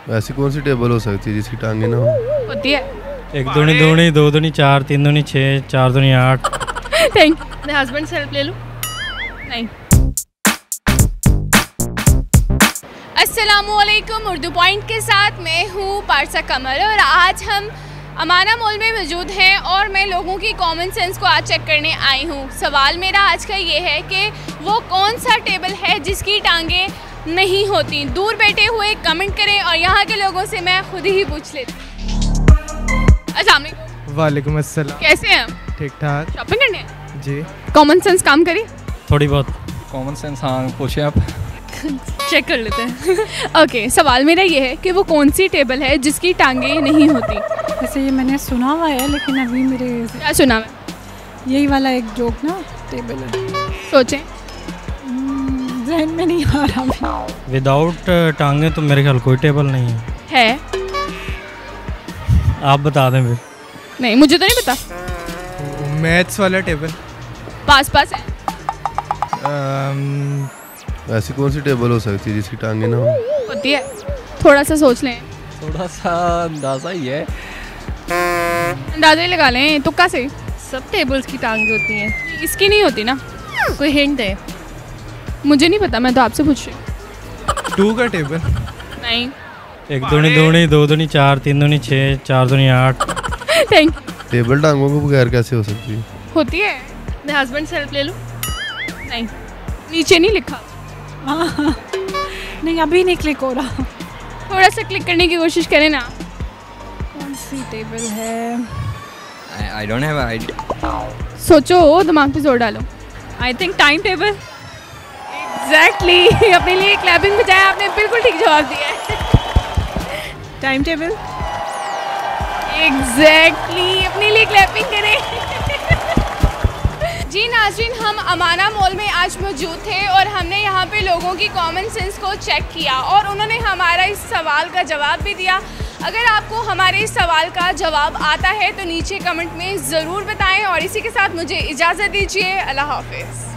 ऐसी कौन सी टेबल हो सकती है जिसकी टांगे ना हो? होती है। 1 दूनी 2 2 दूनी 4 3 दूनी 6 4 दूनी 8। Thank you. मैं हस्बैंड से हेल्प ले लूँ? नहीं। अस्सलामुअलैकुम। उर्दू पॉइंट के साथ मैं हूँ पारसा कमल और आज हम अमाना मॉल में मौजूद हैं और मैं लोगों की कॉमन सेंस को आज चेक करने आई हूँ। सवाल मेरा आज का ये है कि वो कौन सा टेबल है जिसकी टांगे नहीं होती। दूर बैठे हुए कमेंट करें और यहाँ के लोगों से मैं खुद ही पूछ लेती हूँ। अस्सलाम वालेकुम। वालेकुम अस्सलाम। कैसे हैं आप? ठीक ठाक शॉपिंग करने हैं? जी। कॉमन सेंस काम करिए। थोड़ी बहुत कॉमन सेंस, हाँ पूछे आप। चेक कर लेते हैं। ओके, सवाल मेरा ये है कि वो कौन सी टेबल है जिसकी टांगे नहीं होती। वैसे ये मैंने सुना हुआ है लेकिन अभी मेरे क्या सुना है? यही वाला एक जोक ना टेबल है। सोचें। जहन में नहीं आ रहा अभी। विदाउट टांगे तो मेरे ख्याल कोई टेबल नहीं है। आप बता दें फिर। नहीं, मुझे तो नहीं पता। मैथ्स वाला टेबल। पास पास है। ऐसी कौन सी टेबल हो सकती है जिसकी टांगे ना हो? होती है। थोड़ा सा सोच लें। थोड़ा सा अंदाज़ा ही है। अंदाजा ही लगा लें तुक्का से। सब टेबल्स की टांगे होती हैं। इसकी नहीं होती ना? कोई हिंट है? मुझे नहीं पता, मैं तो आपसे पूछ रही हूँ। 2 का टेबल। नहीं। 1 दूनी 2 दूनी 4 3 दूनी 6 4 दूनी 8। Thank you. टेबल टांगों के बगैर कैसे हो सकती है? होती है। मैं हस्बैंड से हेल्प ले लूँ? नहीं, नीचे नहीं लिखा। नहीं अभी नहीं क्लिक हो रहा। थोड़ा सा क्लिक करने की कोशिश करें ना। कौन सी टेबल है? I don't have idea. सोचो, दिमाग पे जोर डालो। I think time table. Exactly. अपने लिए क्लैपिंग बजाय आपने बिल्कुल ठीक जवाब दिया है। Time table. एग्जैक्टली, अपने लिए क्लैपिंग करें। जी नाज़रीन, हम अमाना मॉल में आज मौजूद थे और हमने यहाँ पे लोगों की कॉमन सेंस को चेक किया और उन्होंने हमारा इस सवाल का जवाब भी दिया। अगर आपको हमारे इस सवाल का जवाब आता है तो नीचे कमेंट में ज़रूर बताएं और इसी के साथ मुझे इजाज़त दीजिए। अल्लाह हाफ़िज़।